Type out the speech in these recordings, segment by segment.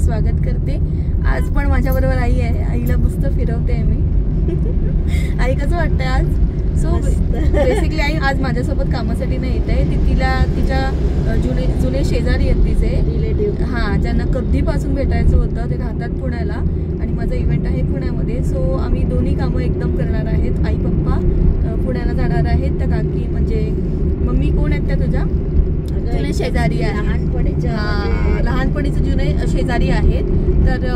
स्वागत करते। आज पण माझ्याबरोबर आई आहे, आईला मस्त फिरवते मी। आई कसं वाटतंय आज? सो बेसिकली आई आज माझ्यासोबत कामासाठी नाही येत आहे, ती तिच्या जुने शेजारी आहेत तिचे रिलेटिव्ह, हां, ज्यांना कधीपासून भेटायचं होतं। ते राहतात पुण्याला आणि माझा इव्हेंट आहे पुण्यामध्ये। सो आम्ही दोन्ही कामं एकदम करणार आहेत। आई पप्पा पुण्याला जाणार आहेत, त्या काकी म्हणजे मम्मी कोण आहेत त्या तुझ्या जुने शेजारी आहे, लहानपणीचे जुने शेजारी आहेत, तर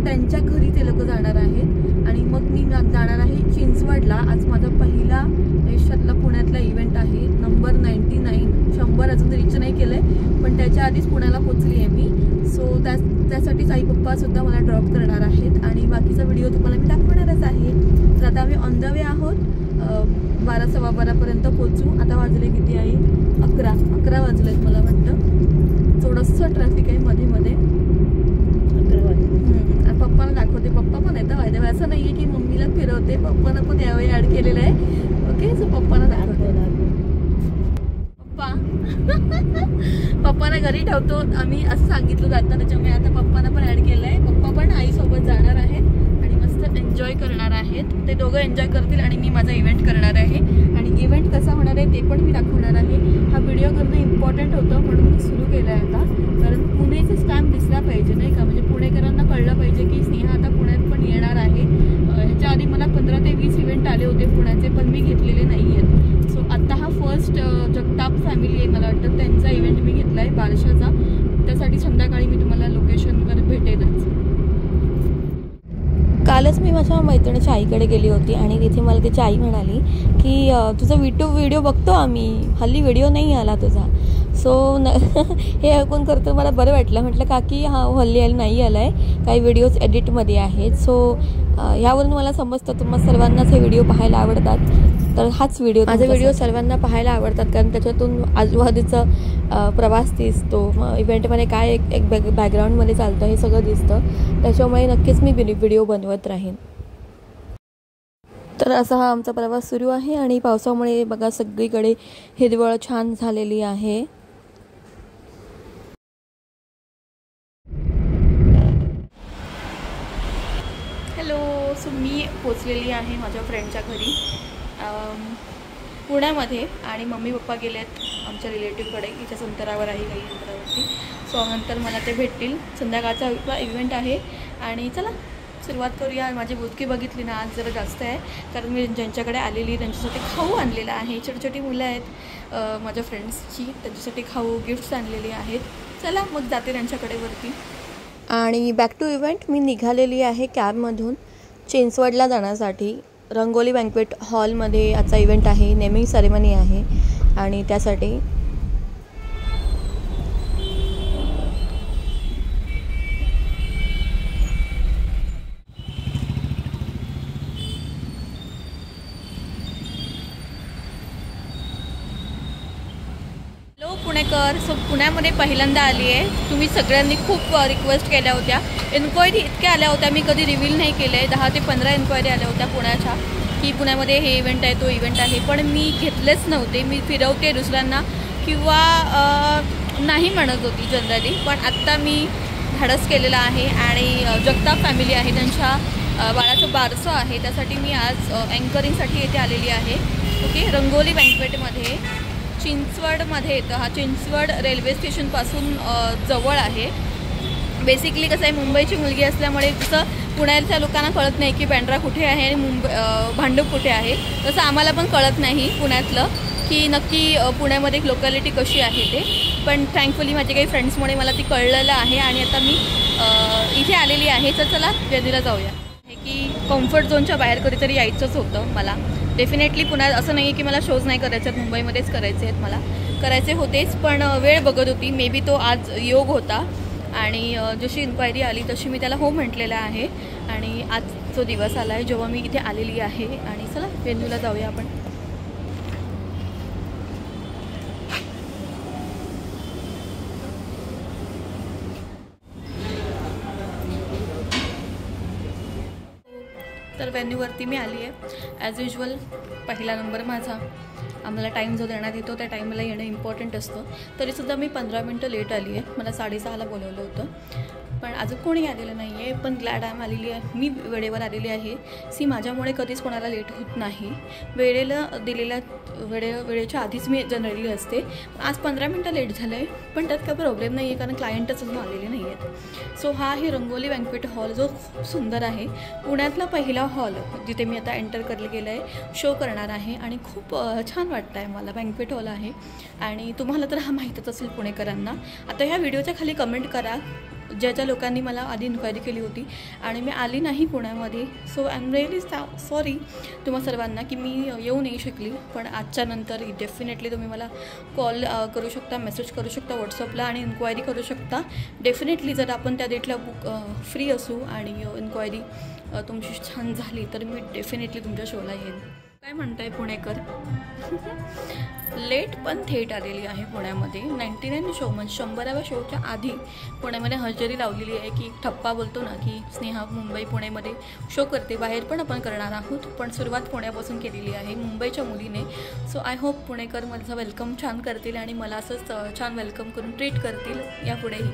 त्यांच्या घरी ते लोक जाणार आहेत। आणि मग मी जाणार आहे चिंचवडला। आज माझा पहिला आयुष्यातला पुण्यातला इव्हेंट आहे, नंबर 99, 100 अजून रीच नाही केलंय, पण त्याच्या आधीच पुण्याला पोहोचली आहे मी। सो त्यासाठीच आई पप्पा सुद्धा मला ड्रॉप करणार आहेत आणि बाकीचा व्हिडिओ तुम्हाला मी दाखवणारच आहे। तर आता आम्ही ऑन द वे आहोत, 12 सव्वा 12पर्यंत पोहोचू। आता वाजले किती आहे? 11 वाजलेत मला वाटतं। थोडंसं ट्रॅफिक आहे मध्ये मध्ये। 11 वाजले। पप्पाला दाखवते, पप्पा पण येतं वायदे, असं नाही आहे की मम्मीला फिरवते, पप्पाला पण यावेळी ॲड केलेलं आहे। ओके, सो पप्पाला दाखवते। पप्पाला घरी ठेवतो आम्ही असं सांगितलं जातं, त्याच्यामुळे आता पप्पाला पण ॲड केलं आहे। पप्पा पण आईसोबत जाणार आहेत आणि मस्त एन्जॉय करणार आहेत। ते दोघं एन्जॉय करतील आणि मी माझा इव्हेंट करणार आहे। आणि इव्हेंट कसा होणार आहे ते पण मी दाखवणार आहे। हा व्हिडिओ करणं इम्पॉर्टंट होतं म्हणून मी सुरू केलं आहे आता, कारण पुणेचे स्टॅम्प दिसला पाहिजे नाही का, म्हणजे पुणेकरांना कळलं पाहिजे की स्नेहा आता पुण्यात पण येणार आहे। ह्याच्या आधी मला 15 ते 20 इव्हेंट आले होते पुण्याचे, पण मी घेतलेले नाही आहेत। सो आत्ता हा फर्स्ट जगताप फॅमिली आहे मला वाटतं, त्यांचा इव्हेंट मी घेतला आहे बारशाचा। त्यासाठी संध्याकाळी मी तुम्हाला लोकेशनवर भेटेलच। कालच मी माझ्या मैत्रिणीच्या आईकडे गेली होती आणि तिथे मला तिची आई म्हणाली की तुझा व्हिडिओ बघतो आम्ही, हल्ली व्हिडिओ नाही आला तुझा। सो हे ऐकून करतो मला बरं वाटलं। म्हटलं काकी हा हल्ली नाही आला आहे, काही व्हिडिओज एडिटमध्ये आहेत। सो ह्यावरून मला समजतं तुम्हाला सर्वांनाच हे व्हिडिओ पाहायला आवडतात, तर हाच माझे व्हिडिओ सर्वांना पाहायला आवडतात, कारण त्याच्यातून आजूबाजूचा प्रवास दिसतो, इव्हेंटमध्ये काय एक बॅकग्राऊंडमध्ये चालतं हे सगळं दिसतं, त्याच्यामुळे नक्कीच मी व्हिडिओ बनवत राहीन। तर असा हा आमचा प्रवास सुरू आहे आणि पावसामुळे बघा सगळीकडे हिरवळ छान झालेली आहे। हॅलो, सो मी पोचलेली आहे माझ्या फ्रेंडच्या घरी पुण्यामध्ये, आणि मम्मी पप्पा गेलेत आमच्या रिलेटिव्हकडे, इथेच अंतरावर आहे काही अंतरावरती। सो नंतर मला ते भेटतील। संध्याकाळचा इव्हेंट आहे आणि चला सुरुवात करूया। माझी बुतकी बघितली ना आज जरा जास्त आहे, कारण मी ज्यांच्याकडे आलेली त्यांच्यासाठी खाऊ आणलेला आहे। छोटी छोटी मुलं आहेत माझ्या फ्रेंड्सची, त्यांच्यासाठी खाऊ गिफ्ट्स आणलेली आहेत। चला मग जाते त्यांच्याकडे वरती। आणि बॅक टू इव्हेंट मी निघालेली आहे कॅबमधून चिंचवडला जाण्यासाठी। रंगोली बँक्वेट हॉलमध्ये आजचा इव्हेंट आहे, नेमिंग सेरेमनी आहे आणि त्यासाठी पुणेकर। सो पुण्यामध्ये पहिल्यांदा आली आहे। तुम्ही सगळ्यांनी खूप रिक्वेस्ट केल्या होत्या, एन्क्वायरी इतक्या आल्या होत्या, मी कधी रिव्हील नाही केलं आहे। 10 ते 15 एन्क्वायरी आल्या होत्या पुण्याच्या, की पुण्यामध्ये हे इव्हेंट आहे तो इव्हेंट आहे, पण मी घेतलेच नव्हते। मी फिरवते दुसऱ्यांना किंवा नाही म्हणत होती जनरली, पण आत्ता मी धाडस केलेलं आहे आणि जगताप फॅमिली आहे, त्यांच्या बाळाचं बारसं आहे, त्यासाठी मी आज अँकरिंगसाठी येथे आलेली आहे। ओके, रंगोली बँक्वेटमध्ये चिंचवडमध्ये येतं। हा चिंचवड रेल्वे स्टेशनपासून जवळ आहे। बेसिकली कसं आहे, मुंबईची मुलगी असल्यामुळे जसं पुण्याच्या लोकांना कळत नाही की बँड्रा कुठे आहे आणि भांडूप कुठे आहे, तसं आम्हाला पण कळत नाही पुण्यातलं की नक्की पुण्यामध्ये लोकॅलिटी कशी आहे ते, पण थँकफुली माझे काही फ्रेंड्समुळे मला ती कळलेलं आहे आणि आता मी इथे आलेली आहे। तर चला जर्नीला जाऊया। हे की कम्फर्ट झोनच्या बाहेर कधीतरी यायचंच होतं मला डेफिनेटली। पुण्यात असं नाही आहे की मला शोज नाही करायचे आहेत, मुंबईमध्येच करायचे आहेत, मला करायचे होतेच, पण वेळ बघत होती। मे बी तो आज योग होता आणि जशी इन्क्वायरी आली तशी मी त्याला हो म्हटलेलं आहे आणि आज तो दिवस आला आहे जेव्हा मी इथे आलेली आहे। आणि चला वेन्यूला जाऊया आपण। तर वेन्यूवरती मी आली आहे ॲज युजल। पहिला नंबर माझा आम्हाला टाईम जो देण्यात येतो त्या टाईमला येणं इम्पॉर्टंट असतं. तरीसुद्धा मी 15 मिनटं लेट आली आहे. मला 6:30ला बोलवलं होतं, पण अजून कोणी आलेलं नाही आहे. पण ग्लॅड आय आलेली आहे, मी वेळेवर आलेली आहे. माझ्यामुळे कधीच कोणाला लेट होत नाही. वेळेला दिलेल्या वेळेच्या आधीच मी जनरली असते. आज 15 मिनटं लेट झालं आहे, पण त्यात काही प्रॉब्लेम नाही आहे, कारण क्लायंटच अजून आलेले नाही आहेत. सो हा आहे रंगोली बँक्वेट हॉल, जो खूप सुंदर आहे. पुण्यातला पहिला हॉल जिथे मी आता एंटर करले गेलं आहे, शो करणार आहे. आणि खूप छान वाटतं आहे मला. बँक्वेट हॉल आहे आणि तुम्हाला तर हा माहीतच असेल पुणेकरांना. आता ह्या व्हिडिओच्या खाली कमेंट करा ज्या लोकांनी मला आधी इन्क्वायरी केली होती आणि मी आली नाही पुण्यामध्ये. So I am really sorry तुम्हा सर्वांना की मी येऊ नाही शकली. पण आजच्या नंतर डेफिनेटली तुम्ही मला कॉल करू शकता, मेसेज करू शकता व्हॉट्सअपला आणि इन्क्वायरी करू शकता. डेफिनेटली जर आपण त्या डेटला फ्री असू आणि इन्क्वायरी तुमची छान झाली तर मी डेफिनेटली तुमच्या शोला येईन. काय म्हणताय पुणेकर? लेट पण थेट आलेली आहे पुण्यामध्ये. 99 शो म्हणजे 100व्या शोच्या आधी पुण्यामध्ये हजेरी लावलेली आहे. की ठप्पा बोलतो ना की स्नेहा मुंबई पुणेमध्ये शो करते, बाहेर पण आपण करणार आहोत, पण सुरुवात पुण्यापासून केलेली आहे मुंबईच्या मुलीने. सो आय होप पुणेकर माझं वेलकम छान करतील आणि मला असंच छान वेलकम करून ट्रीट करतील यापुढेही.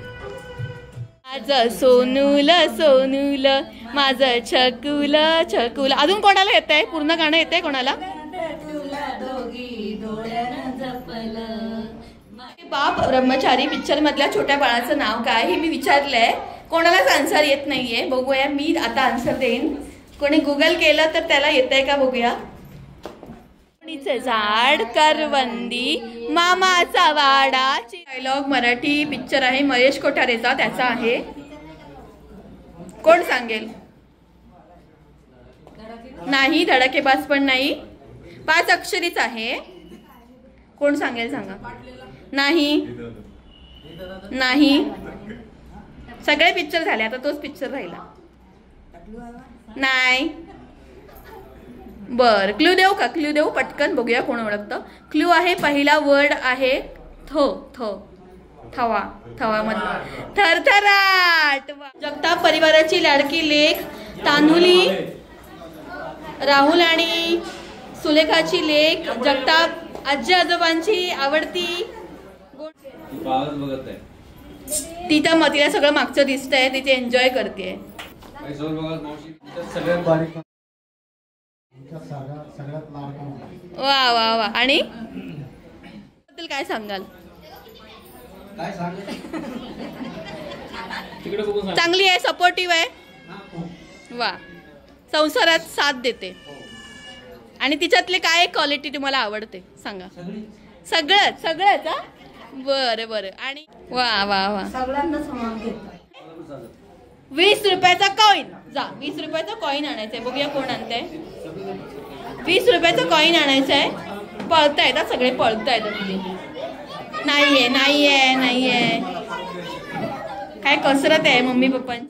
माझं सोनूल सोनूल, माझं छकुल छकुल. अजून कोणाला येत आहे? पूर्ण गाणं येत आहे कोणाला? बाप ब्रह्मचारी पिक्चर मधल्या छोट्या बाळाचं नाव काय हे मी विचारलंय, कोणालाच आन्सर येत नाहीये. बघूया, मी आता आन्सर देईन. कोणी गुगल केलं तर त्याला येत आहे का बघूया. झाड करवंदी मामाचा वाडा. डायलॉग मराठी पिक्चर आहे, महेश कोठारेचा, त्याचा आहे. कोण सांगेल? नाही, धडाकेबाज पण नाही. 5 अक्षरीच आहे. कोण सांगेल सांगा. नाही नाही, सगळे पिक्चर झाले, आता तोच पिक्चर राहिला. नाही. बर, क्ल्यू देऊ का? क्ल्यू देऊ पटकन, बघूया कोण ओळखतं. क्ल्यू आहे, पहिला वर्ड आहे थवा. थवा मधला थरथराट. जगताप परिवाराची लाडकी लेक तान्हुली, राहुल आणि सुलेखाची लेक, जगताप आजी आजोबांची आवडती. ती तर तिला सगळं मागचं दिसतंय, तिथे एन्जॉय करते. वा वा वा. आणि काय सांगाल? चांगली आहे, सपोर्टिव्ह आहे. वा, संसारात साथ देते. आणि तिच्यातले काय क्वालिटी तुम्हाला आवडते सांगा? सगळंच सगळंच. बरं बरं. आणि वा वा वा. 20 रुपयाचा कॉईन. जा, 20 रुपयाचा कॉईन आणायचा आहे. बघूया कोण आणतंय. 20 रुपयाचा कॉईन आणायचा आहे. पळतायत सगळे, पळतायत. नाहीये नाहीये नाहीये. काय कसरत आहे मम्मी पप्पांची.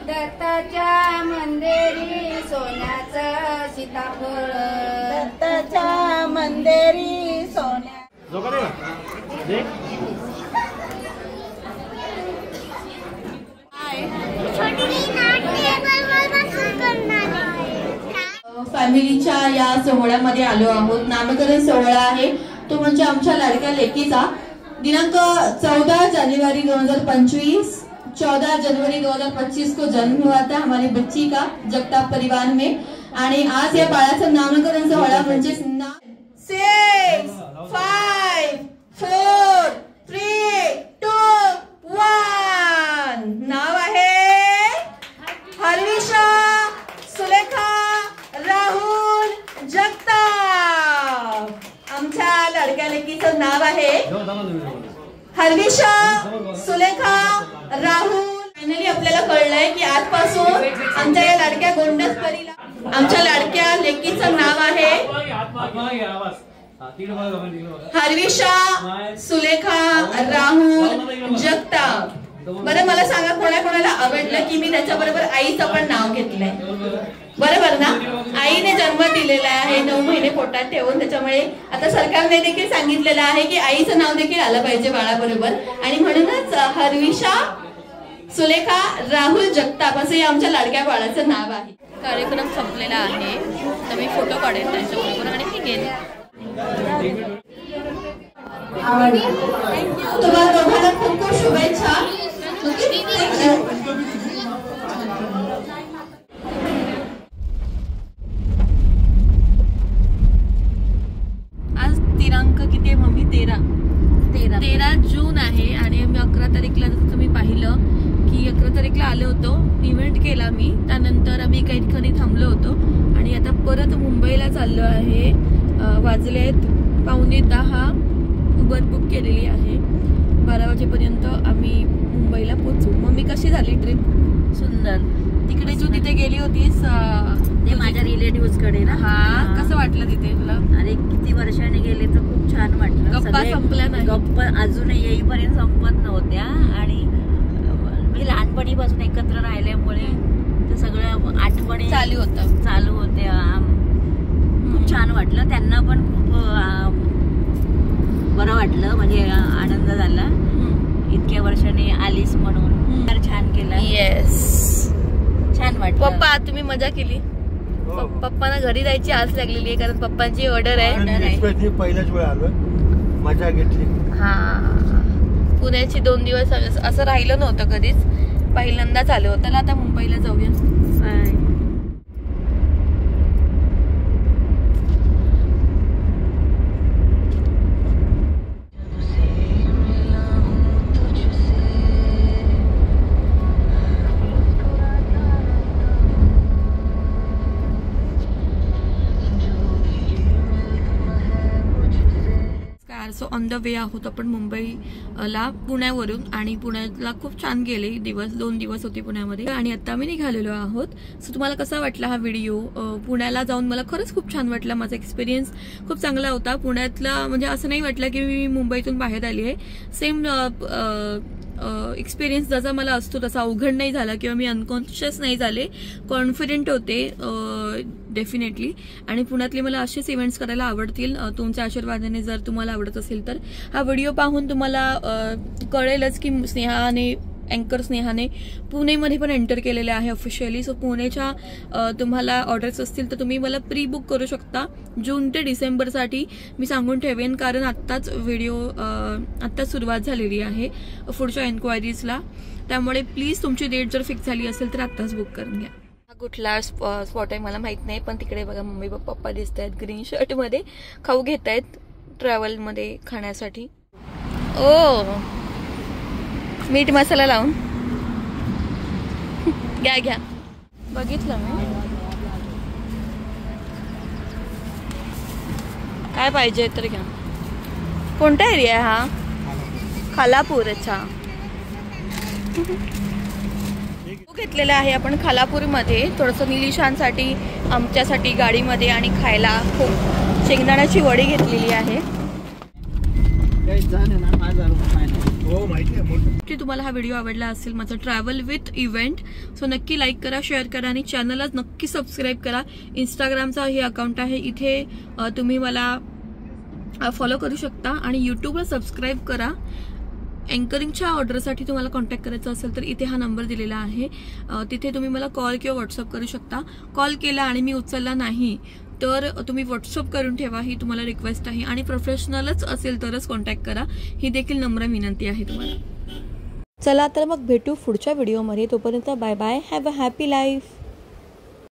दत्ताच्या मंदिरी सोन्याचं सीताफळ, दत्ताच्या मंदिरी सोन्या. फॅमिलीच्या या सोहळ्यामध्ये आलो आहोत. नामकरण सोहळा आहे तो म्हणजे आमच्या लाडक्या लेकीचा. दिनांक 14 जानेवारी 2025, 14 जनवरी 2025 को जन्म हुआ था हमारी बच्ची का जगताप परिवार में. आणि आज या बाळाचं नामकरण सोहळा म्हणजे 6, 5, 4, 3, 2, 1. नाव आहे हर्विशा सुलेखा राहुल जगताप. आमच्या लाडक्या लेकीचं नाव आहे हर्विशा सुलेखा राहुल. फायनली आपल्याला कळलंय की आजपासून आमच्या या लाडक्या गोंडस परीला, आमच्या लाडक्या लेकीचं नाव आहे हर्विशा सुलेखा राहुल जगताप. बरं मला सांगा कोणाकोणाला आवडलं की मी त्याच्याबरोबर आईचं पण नाव घेतलंय, बरोबर ना? आईने जन्म दिलेला आहे 9 महिने पोटात ठेवून, त्याच्यामुळे आता सरकारने देखील सांगितलेलं आहे की आईचं नाव देखील आलं पाहिजे बाळाबरोबर, आणि म्हणूनच हर्विशा सुलेखा राहुल जगताप असं या आमच्या लाडक्या बाळाचं नाव आहे. कार्यक्रम संपलेला आहे, तर मी फोटो काढेन त्यांच्याबरोबर आणि मी गेले. तुम्हाला दोघांना खूप खूप शुभेच्छा. आज दिनांक किती आहे मम्मी? 13 जून आहे आणि मी 11 तारीखला जसं तुम्ही पाहिलं की 11 तारीखला आलो होतो, इव्हेंट केला मी, त्यानंतर आम्ही काही ठिकाणी थांबलो होतो आणि आता परत मुंबईला चाललो आहे. वाजलेत 9:45, उबर बुक केलेली आहे, 12 वाजेपर्यंत आम्ही मुंबईला पोहोचू. मम्मी कशी झाली ट्रिप? सुंदर. तिकडे तू तिथे गेली होतीस ते माझ्या रिलेटिव्ह कडे ना. हा, कसं वाटलं तिथे तुला? अरे किती वर्षाने गेले तर खूप छान वाटलं. गप्पा संपल्या नाही, गप्पा अजून येईपर्यंत संपत नव्हत्या आणि म्हणजे लहानपणीपासून एकत्र राहिल्यामुळे ते सगळं आठवणी चालू होत्या. खूप छान वाटलं, त्यांना पण खूप बरं वाटलं, म्हणजे आनंद झाला. इतक्या वर्षाने आलीस म्हणून छान केलं. येस, छान वाटलं. पप्पा तुम्ही मजा केली? पप्पांना घरी जायची आस लागलेली आहे कारण पप्पांची ऑर्डर आहे. पहिल्याच वेळ आलो, मजा घेतली. हा, पुण्याची 2 दिवस असं राहिलं नव्हतं कधीच, पहिल्यांदाच आलो होतं. आता मुंबईला जाऊया. सो ऑन द वे आहोत आपण मुंबईला पुण्यावरून, आणि पुण्याला खूप छान गेले दिवस, 2 दिवस होते पुण्यामध्ये आणि आता आम्ही निघालेलो आहोत. सो तुम्हाला कसा वाटला हा व्हिडिओ? पुण्याला जाऊन मला खरंच खूप छान वाटलं, माझा एक्सपिरियन्स खूप चांगला होता. पुण्यातला म्हणजे असं नाही वाटलं की मी मुंबईतून बाहेर आली आहे. सेम एक्सपिरियन्स जसा मला असतो तसा अवघड नाही झाला किंवा मी अनकॉन्शियस नाही झाले, कॉन्फिडेंट होते डेफिनेटली. आणि पुण्यातले मला असेच इव्हेंट्स करायला आवडतील तुमच्या आशीर्वादाने. जर तुम्हाला आवडत असेल तर हा व्हिडिओ पाहून तुम्हाला कळेलच की अँकर स्नेहाने पुणेमध्ये पण एंटर केलेले आहे ऑफिशियली. सो पुणेच्या तुम्हाला ऑर्डर्स असतील तर तुम्ही मला प्री बुक करू शकता जून ते डिसेंबरसाठी. मी सांगून ठेवेन कारण आत्ताच आत्ताच सुरुवात झालेली आहे पुढच्या एन्क्वायरीजला, त्यामुळे प्लीज तुमची डेट जर फिक्स झाली असेल तर आत्ताच बुक करून घ्या. हा कुठला स्पॉट आहे मला माहित नाही, पण तिकडे बघा मम्मी पप्पा दिसत आहेत ग्रीन शर्टमध्ये, खाऊ घेत आहेत ट्रॅव्हलमध्ये खाण्यासाठी. ओ मीठ मसाला लावून घ्या. बघितलं मी काय पाहिजे तर घ्या. कोणता एरिया आहे हा? खालापूर. अच्छा, घेतलेला आहे आपण खालापूरमध्ये. थोडंसं निलिशांसाठी आमच्यासाठी गाडीमध्ये आणि खायला खूप शेंगदाण्याची वडी घेतलेली आहे. तुम्हाला हा व्हिडिओ आवडला असेल माझा ट्रॅव्हल विथ इव्हेंट, सो नक्की लाईक करा, शेअर करा आणि चॅनलला नक्की सबस्क्राईब करा. इंस्टाग्रामचा हे अकाउंट आहे, इथे तुम्ही मला फॉलो करू शकता आणि यूट्यूबला सबस्क्राईब करा. अँकरिंगच्या ऑर्डरसाठी तुम्हाला कॉन्टॅक्ट करायचा असेल तर इथे हा नंबर दिलेला आहे, तिथे तुम्ही मला कॉल किंवा व्हॉट्सअप करू शकता. कॉल केला आणि मी उचलला नाही तर तुम्ही व्हॉट्सअप करून ठेवा, ही तुम्हाला रिक्वेस्ट आहे. आणि प्रोफेशनलच असेल तरच कॉन्टॅक्ट करा, ही देखील नम्र विनंती आहे तुम्हाला. चला तर मग भेटू पुढच्या व्हिडिओमध्ये. तोपर्यंत bye bye, have a happy life.